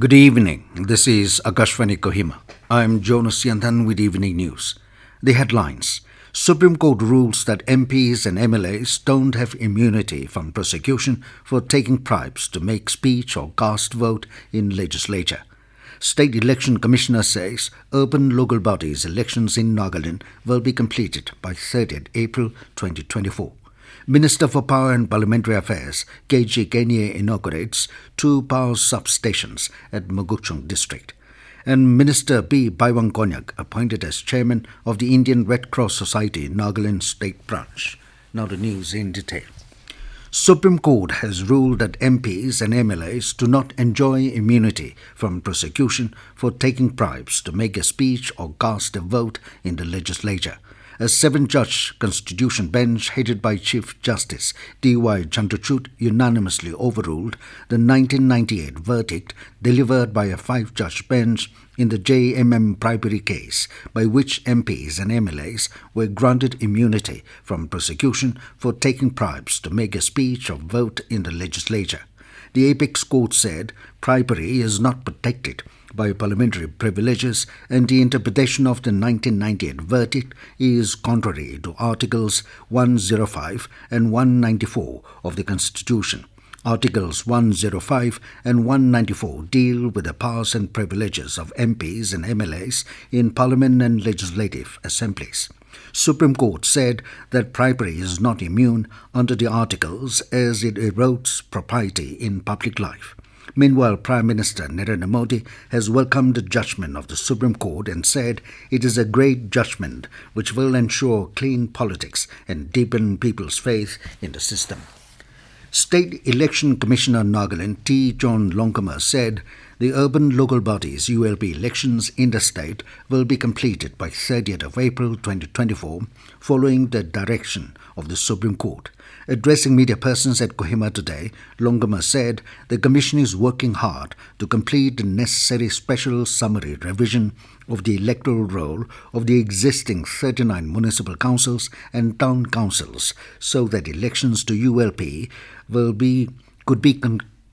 Good evening. This is Akashvani Kohima. I am Jonas Yanthan with Evening News. The headlines. Supreme Court rules that MPs and MLAs don't have immunity from prosecution for taking bribes to make speech or cast vote in legislature. State Election Commissioner says urban local bodies elections in Nagaland will be completed by 30th April 2024. Minister for Power and Parliamentary Affairs, Kenye inaugurates 2 power substations at Mokokchung district. And Minister Paiwang Konyak appointed as chairman of the Indian Red Cross Society Nagaland State Branch. Now the news in detail. Supreme Court has ruled that MPs and MLAs do not enjoy immunity from prosecution for taking bribes to make a speech or cast a vote in the legislature. A 7-judge constitution bench headed by Chief Justice D.Y. Chandrachud unanimously overruled the 1998 verdict delivered by a 5-judge bench in the JMM bribery case, by which MPs and MLAs were granted immunity from prosecution for taking bribes to make a speech or vote in the legislature. The apex court said bribery is not protected by parliamentary privileges, and the interpretation of the 1998 verdict is contrary to Articles 105 and 194 of the Constitution. Articles 105 and 194 deal with the powers and privileges of MPs and MLAs in Parliament and legislative assemblies. Supreme Court said that bribery is not immune under the articles as it erodes propriety in public life. Meanwhile, Prime Minister Narendra Modi has welcomed the judgment of the Supreme Court and said it is a great judgment which will ensure clean politics and deepen people's faith in the system. State Election Commissioner Nagaland T. John Longkama said the urban local bodies ULB elections in the state will be completed by 30th of April 2024 following the direction of the Supreme Court. Addressing media persons at Kohima today, Longkama said the Commission is working hard to complete the necessary special summary revision of the electoral roll of the existing 39 municipal councils and town councils so that elections to ULP could be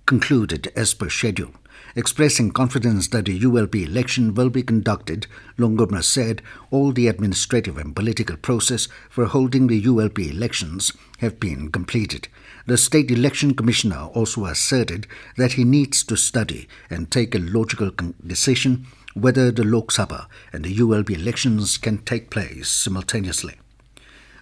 concluded as per schedule. Expressing confidence that the ULP election will be conducted, Longkama said all the administrative and political process for holding the ULP elections have been completed. The State Election Commissioner also asserted that he needs to study and take a logical decision whether the Lok Sabha and the ULP elections can take place simultaneously.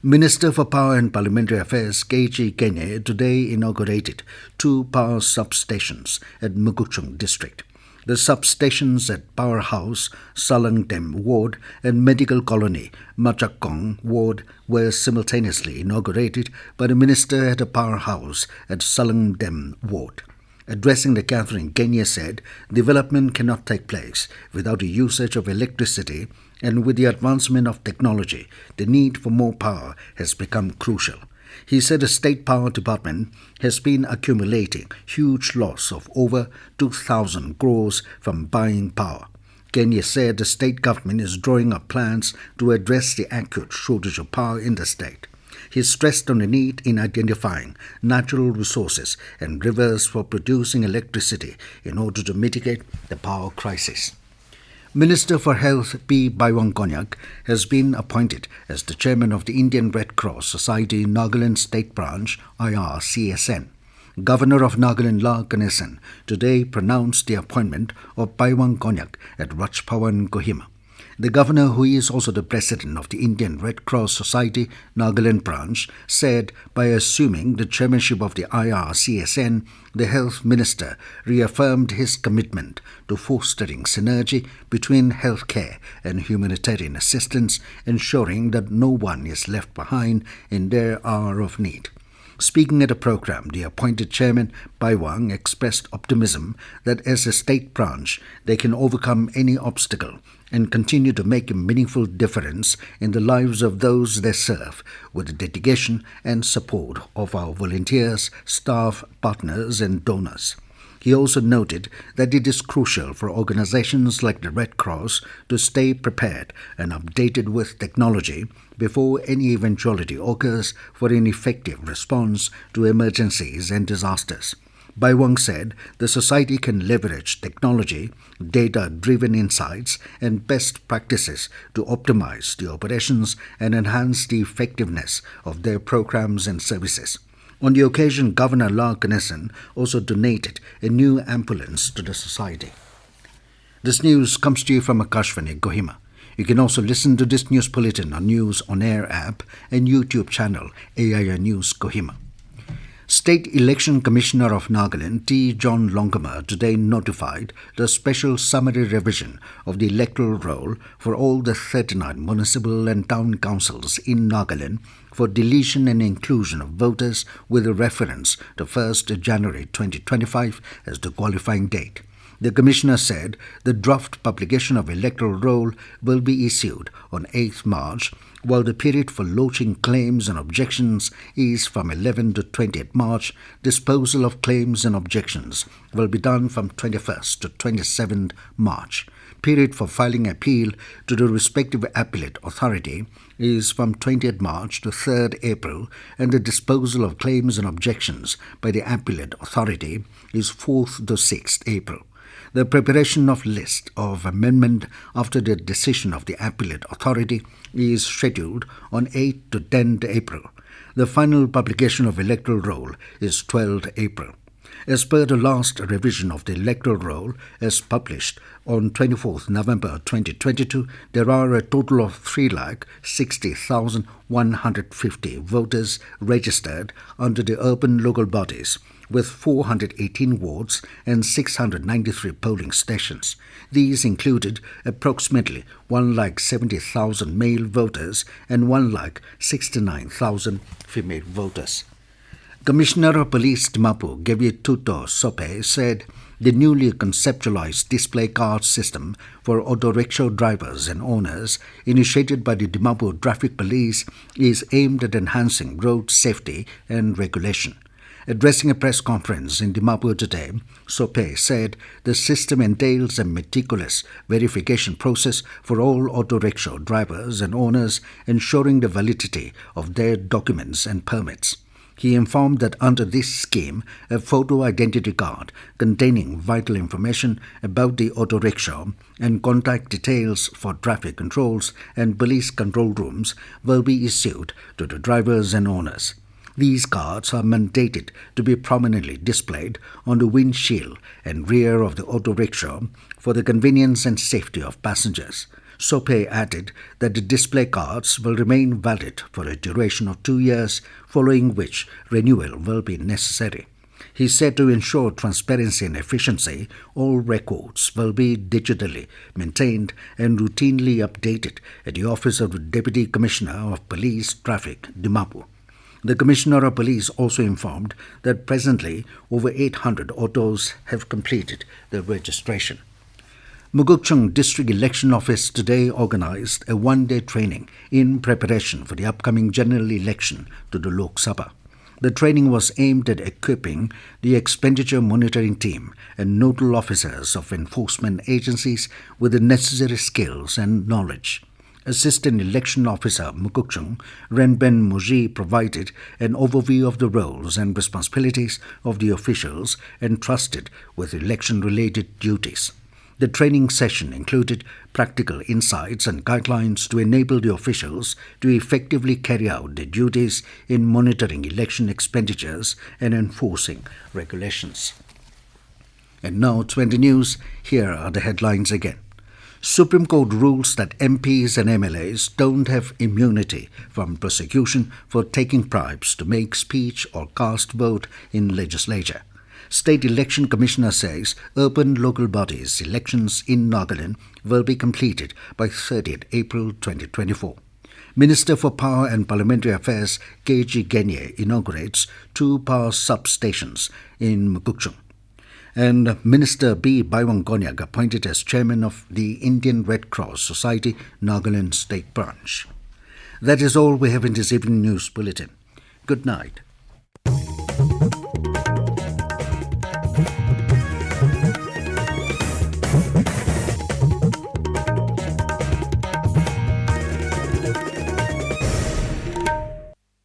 Minister for Power and Parliamentary Affairs Kenye today inaugurated 2 power substations at Mokokchung district. The substations at Powerhouse, Salangdem Ward and Medical Colony, Mokokchung Ward were simultaneously inaugurated by the minister at a powerhouse at Salangdem Ward. Addressing the gathering, Kenye said development cannot take place without the usage of electricity, and with the advancement of technology, the need for more power has become crucial. He said the State Power Department has been accumulating huge loss of over 2,000 crores from buying power. Kenye said the state government is drawing up plans to address the acute shortage of power in the state. He stressed on the need in identifying natural resources and rivers for producing electricity in order to mitigate the power crisis. Minister for Health Paiwang Konyak has been appointed as the chairman of the Indian Red Cross Society Nagaland State Branch IRCSN. Governor of Nagaland La Ganesan today pronounced the appointment of Paiwang Konyak at Rajbhavan Kohima. The governor, who is also the president of the Indian Red Cross Society Nagaland branch, said by assuming the chairmanship of the IRCSN, the health minister reaffirmed his commitment to fostering synergy between healthcare and humanitarian assistance, ensuring that no one is left behind in their hour of need. Speaking at a program, the appointed chairman, Paiwang, expressed optimism that as a state branch, they can overcome any obstacle and continue to make a meaningful difference in the lives of those they serve with the dedication and support of our volunteers, staff, partners and donors. He also noted that it is crucial for organizations like the Red Cross to stay prepared and updated with technology before any eventuality occurs for an effective response to emergencies and disasters. Paiwang said the society can leverage technology, data-driven insights, and best practices to optimize the operations and enhance the effectiveness of their programs and services. On the occasion, Governor La Kenesan also donated a new ambulance to the society. This news comes to you from Akashvani, Kohima. You can also listen to this news bulletin on News On Air app and YouTube channel AIR News Kohima. State Election Commissioner of Nagaland, T. John Longama, today notified the special summary revision of the electoral roll for all the 39 municipal and town councils in Nagaland for deletion and inclusion of voters with a reference to 1st January 2025 as the qualifying date. The Commissioner said the draft publication of electoral roll will be issued on 8th March, while the period for lodging claims and objections is from 11 to 20th March. Disposal of claims and objections will be done from 21st to 27th March. Period for filing appeal to the respective appellate authority is from 20th March to 3rd April, and the disposal of claims and objections by the appellate authority is 4th to 6th April. The preparation of list of amendment after the decision of the appellate authority is scheduled on 8 to 10 April. The final publication of electoral roll is 12 April. As per the last revision of the electoral roll, as published on 24th November 2022, there are a total of 3,60,150 voters registered under the urban local bodies, with 418 wards and 693 polling stations. These included approximately 1,70,000 male voters and 1,69,000 female voters. Commissioner of Police Dimapur, Tuto Sope, said the newly conceptualized display card system for auto rickshaw drivers and owners, initiated by the Dimapur Traffic Police, is aimed at enhancing road safety and regulation. Addressing a press conference in Dimapur today, Sope said the system entails a meticulous verification process for all auto rickshaw drivers and owners, ensuring the validity of their documents and permits. He informed that under this scheme, a photo identity card containing vital information about the auto rickshaw and contact details for traffic controls and police control rooms will be issued to the drivers and owners. These cards are mandated to be prominently displayed on the windshield and rear of the auto rickshaw for the convenience and safety of passengers. Sope added that the display cards will remain valid for a duration of 2 years, following which renewal will be necessary. He said to ensure transparency and efficiency, all records will be digitally maintained and routinely updated at the Office of the Deputy Commissioner of Police Traffic, Dimapur. The Commissioner of Police also informed that presently over 800 autos have completed their registration. Mokokchung District Election Office today organized a one-day training in preparation for the upcoming general election to the Lok Sabha. The training was aimed at equipping the expenditure monitoring team and nodal officers of enforcement agencies with the necessary skills and knowledge. Assistant Election Officer Mokokchung Renben Moji provided an overview of the roles and responsibilities of the officials entrusted with election-related duties. The training session included practical insights and guidelines to enable the officials to effectively carry out their duties in monitoring election expenditures and enforcing regulations. And now, 20 News, here are the headlines again. Supreme Court rules that MPs and MLAs don't have immunity from prosecution for taking bribes to make speech or cast vote in legislature. State Election Commissioner says urban local bodies elections in Nagaland will be completed by 30th April 2024. Minister for Power and Parliamentary Affairs Kenye inaugurates 2 power substations in Mokokchung. And Minister B. Paiwang Konyak appointed as chairman of the Indian Red Cross Society Nagaland State Branch. That is all we have in this evening news bulletin. Good night.